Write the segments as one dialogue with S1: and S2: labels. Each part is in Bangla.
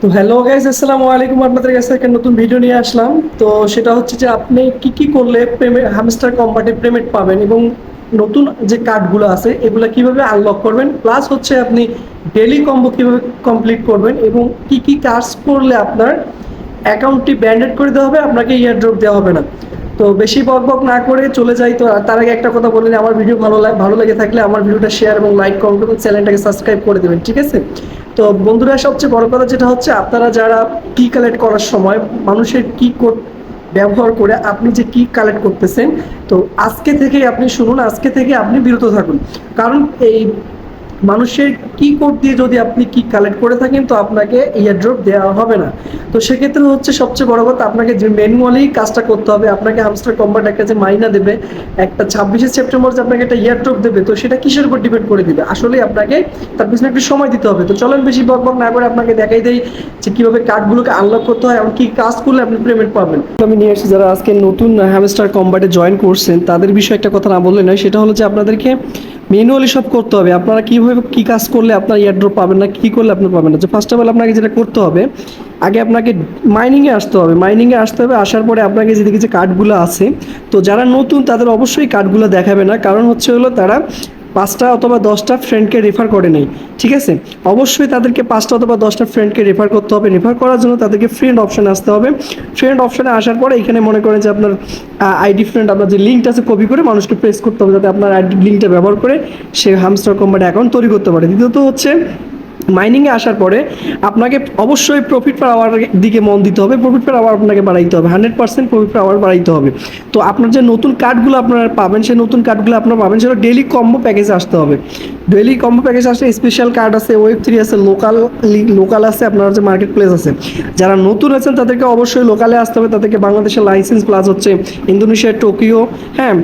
S1: তো হ্যালো গাইস, আসসালামু আলাইকুম। আপনাদের কাছে একটা নতুন ভিডিও নিয়ে আসলাম। তো সেটা হচ্ছে যে আপনি কি কি করলে হ্যামস্টার কম্বাটে পেমেন্ট পাবেন এবং নতুন যে কার্ডগুলো আছে এগুলো কিভাবে আনলক করবেন, প্লাস হচ্ছে আপনি ডেইলি কম্বো কিভাবে কমপ্লিট করবেন এবং কি কি কাজ করলে আপনার অ্যাকাউন্টটি ব্যান্ডেড করে দেওয়া হবে, আপনাকে ইয়ারড্রপ দেওয়া হবে না। তো বেশি বক বক না করে চলে যাই। তো তার আগে একটা কথা বললেন, আমার ভিডিও ভালো লেগে থাকলে আমার ভিডিওটা শেয়ার এবং লাইক কমেন্ট এবং চ্যানেলটাকে সাবস্ক্রাইব করে দেবেন, ঠিক আছে? তো বন্ধুরা, সবচেয়ে বড় কথা যেটা হচ্ছে, আপনারা যারা কি কালেক্ট করার সময় মানুষের কি কোড ব্যবহার করে আপনি যে কি কালেক্ট করতেছেন, তো আজকে থেকে আপনি শুনুন, আজকে থেকে আপনি বিরত থাকুন। কারণ এই মানুষের কি কোড দিয়ে যদি আপনি কি কালেক্ট করে থাকেন, তো আপনাকে ইয়ারড্রপ দেওয়া হবে না। তো সেক্ষেত্রে হচ্ছে সবচেয়ে বড় কথা, আপনাকে যে ম্যানুয়ালি কাজটা করতে হবে। আপনাকে হামস্টার কম্বাট একটা যে মাইনা দেবে, একটা 26শে সেপ্টেম্বর যে আপনাকে একটা ইয়ারড্রপ দেবে, তো সেটা কিসের উপর ডিপেন্ড করে দিবে? আসলে আপনাকে তার পিছনে একটু সময় দিতে হবে। তো চলেন বেশি বক বক না করে আপনাকে দেখাই দেই যে কিভাবে কার্ডগুলোকে আনলক করতে হয় এবং কি কাজ করলে আপনি পেমেন্ট পাবেন। আমি নিয়ে আসছি, যারা আজকে নতুন হ্যামস্টার কম্বাটে জয়েন করছেন তাদের বিষয়ে একটা কথা না বললে নয়। সেটা হলো যে আপনাদেরকে ম্যানুয়ালি সব করতে হবে। আপনারা কীভাবে কী কাজ করলে আপনার ইয়ারড্রপ পাবেন না, কী করলে আপনি পাবেন না। যে ফার্স্ট অফ অল আপনাকে যেটা করতে হবে, আগে আপনাকে মাইনিংয়ে আসতে হবে। মাইনিংয়ে আসতে হবে, আসার পরে আপনাকে যেদিকে যে কার্ডগুলো আছে, তো যারা নতুন তাদের অবশ্যই কার্ডগুলো দেখাবে না। কারণ হচ্ছে হলো তারা 5টা অথবা 10টা ফ্রেন্ডকে রেফার করে নেই, ঠিক আছে? অবশ্যই তাদেরকে 5টা অথবা 10টা ফ্রেন্ডকে রেফার করতে হবে। রেফার করার জন্য তাদেরকে ফ্রেন্ড অপশানে আসতে হবে। ফ্রেন্ড অপশানে আসার পরে এখানে মনে করেন যে আপনার আইডি ফ্রেন্ড, আপনার যে লিঙ্কটা আছে কপি করে মানুষকে প্রেস করতে হবে, যাতে আপনার আইডি লিঙ্কটা ব্যবহার করে সে হামস্টার কম্বাট অ্যাকাউন্ট তৈরি করতে পারে। দ্বিতীয়ত হচ্ছে মাইনিংয়ে আসার পরে আপনাকে অবশ্যই প্রফিট পার আওয়ার দিকে মন দিতে হবে। প্রফিট পার আওয়ার আপনাকে বাড়াইতে হবে, 100% প্রফিট পার আওয়ার বাড়াইতে হবে। তো আপনার যে নতুন কার্ডগুলো আপনারা পাবেন, সেই নতুন কার্ডগুলো আপনারা পাবেন সেটা ডেইলি কম্বো প্যাকেজে আসতে হবে। ডেইলি কম্বো প্যাকেজে আসলে স্পেশাল কার্ড আছে, ওয়েব 3 আছে, লোকাল আছে, আপনার যে মার্কেট প্লেস আছে। যারা নতুন আছেন তাদেরকে অবশ্যই লোকালে আসতে হবে, তাদেরকে বাংলাদেশের লাইসেন্স প্লাস হচ্ছে ইন্দোনেশিয়া, টোকিও, হ্যাঁ,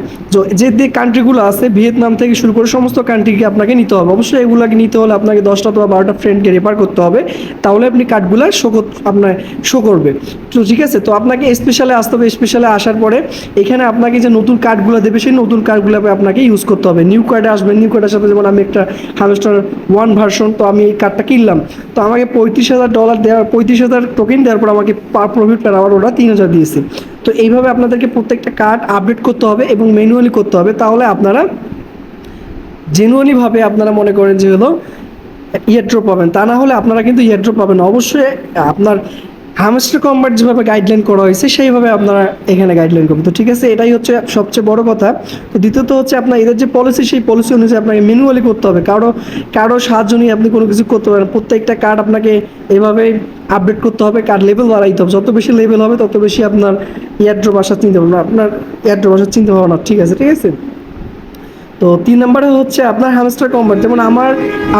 S1: যে যে কান্ট্রিগুলো আছে ভিয়েতনাম থেকে শুরু করে সমস্ত কান্ট্রিকে আপনাকে নিতে হবে। অবশ্যই এগুলোকে নিতে হলে আপনাকে 10টা অথবা 12টা ফ্রেন্ডকে রেফার করতে হবে, তাহলে আপনি কার্ডগুলো আপনার শো করবে। তো ঠিক আছে, তো আপনাকে স্পেশালে আসতে হবে। স্পেশালে আসার পরে এখানে আপনাকে যে নতুন কার্ডগুলো দেবে, সেই নতুন কার্ডগুলো আপনাকে ইউজ করতে হবে। নিউ কার্ডে আসবেন, নিউ কার্ডের সাথে যেমন আমি একটা হামস্টার 1 ভার্সন, তো আমি এই কার্ডটা কিনলাম, তো আমাকে $35,000 দেওয়ার, 35,000 টোকেন দেওয়ার পর আমাকে প্রফিট পার আওয়ার ওরা 3,000 দিয়েছে। তো এইভাবে আপনাদেরকে প্রত্যেকটা কার্ড আপডেট করতে হবে এবং ম্যানুয়ালি করতে হবে, তাহলে আপনারা জেনুয়ালিভাবে আপনারা মনে করেন যে হলো ইয়ারড্রপ পাবেন। তা না হলে আপনারা কিন্তু ইয়ারড্রপ পাবেন না। অবশ্যই আপনার হামস্টার কম্বাট যেভাবে গাইডলাইন করা হয়েছে সেইভাবে আপনারা এখানে গাইডলাইন করবেন। তো ঠিক আছে, এটাই হচ্ছে সবচেয়ে বড় কথা। তো দ্বিতীয়ত হচ্ছে আপনার এদের যে পলিসি, সেই পলিসি অনুযায়ী আপনাকে ম্যানুয়ালি করতে হবে। কারো সাহায্য নিয়ে আপনি কোনো কিছু করতে পারেন। প্রত্যেকটা কার্ড আপনাকে এভাবে আপডেট করতে হবে, কার্ড লেভেল বাড়াইতে হবে। যত বেশি লেভেল হবে তত বেশি আপনার ইয়ারড্রপ আসার চিন্তা ভাবনা, আপনার ইয়ারড্রপ আসার চিন্তা ভাবনা, ঠিক আছে? ঠিক আছে। তো 3 নম্বরে হচ্ছে আপনার হ্যামস্টার কম্বাট। যেমন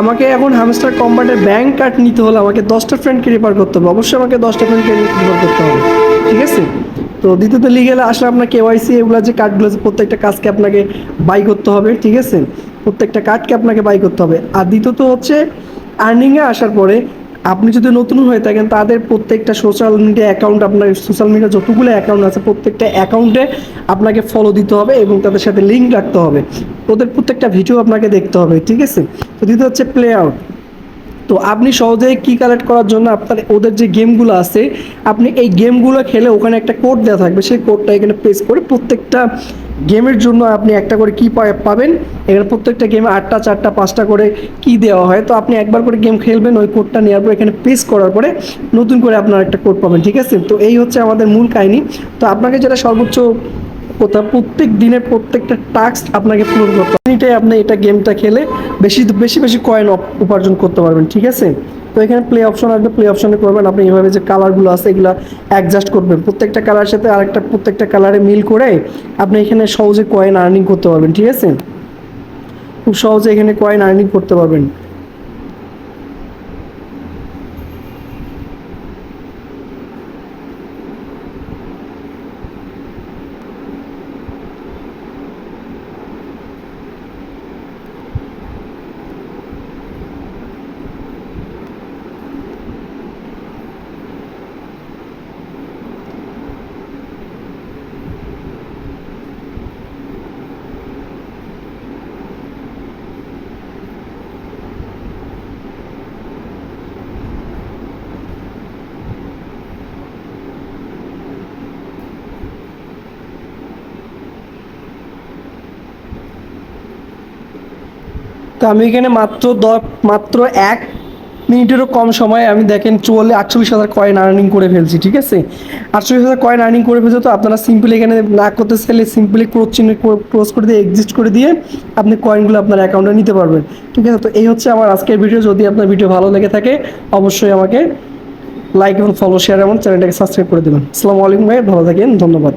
S1: আমাকে এখন হ্যামস্টার কম্বাটের ব্যাংক কার্ড নিতে হলে আমাকে 10টা ফ্রেন্ডকে রেফার করতে হবে। অবশ্যই আমাকে 10টা ফ্রেন্ডকে রেফার করতে হবে, ঠিক আছে? তো দ্বিতীয়ত লিগেলে আসলে আপনার কেওয়াইসি, এগুলো যে কার্ডগুলো আছে প্রত্যেকটা কাজকে আপনাকে বাই করতে হবে, ঠিক আছে? প্রত্যেকটা কার্ডকে আপনাকে বাই করতে হবে। আর দ্বিতীয়ত হচ্ছে আর্নিংয়ে আসার পরে আপনি যদি নতুন হয়ে থাকেন, তাদের প্রত্যেকটা সোশ্যাল মিডিয়া অ্যাকাউন্ট, আপনার সোশ্যাল মিডিয়া যতগুলো অ্যাকাউন্ট আছে প্রত্যেকটা অ্যাকাউন্টে আপনাকে ফলো দিতে হবে এবং তাদের সাথে লিঙ্ক রাখতে হবে। ওদের প্রত্যেকটা ভিডিও আপনাকে দেখতে হবে, ঠিক আছে? তো দ্বিতীয় হচ্ছে প্লে আউট। তো আপনি সহজেই কি কালেক্ট করার জন্য আপনার ওদের যে গেমগুলো আছে, আপনি এই গেমগুলো খেলে ওখানে একটা কোড দেওয়া থাকবে, সেই কোডটা এখানে পেস্ট করে প্রত্যেকটা গেমের জন্য আপনি একটা করে কি পাবেন। এখানে প্রত্যেকটা গেমে 8টা 4টা 5টা করে কি দেওয়া হয়। তো আপনি একবার করে গেম খেলবেন, ওই কোডটা নেওয়ার পর এখানে পেস্ট করার পরে নতুন করে আপনার একটা কোড পাবেন, ঠিক আছে? তো এই হচ্ছে আমাদের মূল কাহিনী। তো আপনাকে যেটা সর্বোচ্চ কথা, প্রত্যেক দিনের প্রত্যেকটা টাস্ক আপনাকে পূরণ করতে হবে। এটাই আপনি এটা গেমটা খেলে বেশি বেশি বেশি কয়েন উপার্জন করতে পারবেন, ঠিক আছে? তো এখানে প্লে অপশন আসবে, প্লে অপশনে করবেন। আপনি এইভাবে যে কালারগুলো আছে এগুলো অ্যাডজাস্ট করবেন, প্রত্যেকটা কালার সাথে আরেকটা প্রত্যেকটা কালারে মিল করে আপনি এখানে সহজে কয়েন আর্নিং করতে পারবেন, ঠিক আছে? খুব সহজে এখানে কয়েন আর্নিং করতে পারবেন। তো আমি এখানে মাত্র 1 মিনিটেরও কম সময়ে আমি দেখেন 48,000 কয়েন আর্নিং করে ফেলছি, ঠিক আছে। 48,000 কয়েন আর্নিং করে ফেলছে। তো আপনারা সিম্পলি এখানে না করতে চাইলে সিম্পলি ক্লোজ করে দিয়ে এক্সিস্ট করে দিয়ে আপনি কয়েনগুলো আপনার অ্যাকাউন্টে নিতে পারবেন, ঠিক আছে। তো এই হচ্ছে আমার আজকের ভিডিও। যদি আপনার ভিডিও ভালো লেগে থাকে অবশ্যই আমাকে লাইক এবং ফলো, শেয়ার এবং চ্যানেলটাকে সাবস্ক্রাইব করে দেবেন। আসসালামু আলাইকুম ভাই, ভালো থাকেন, ধন্যবাদ।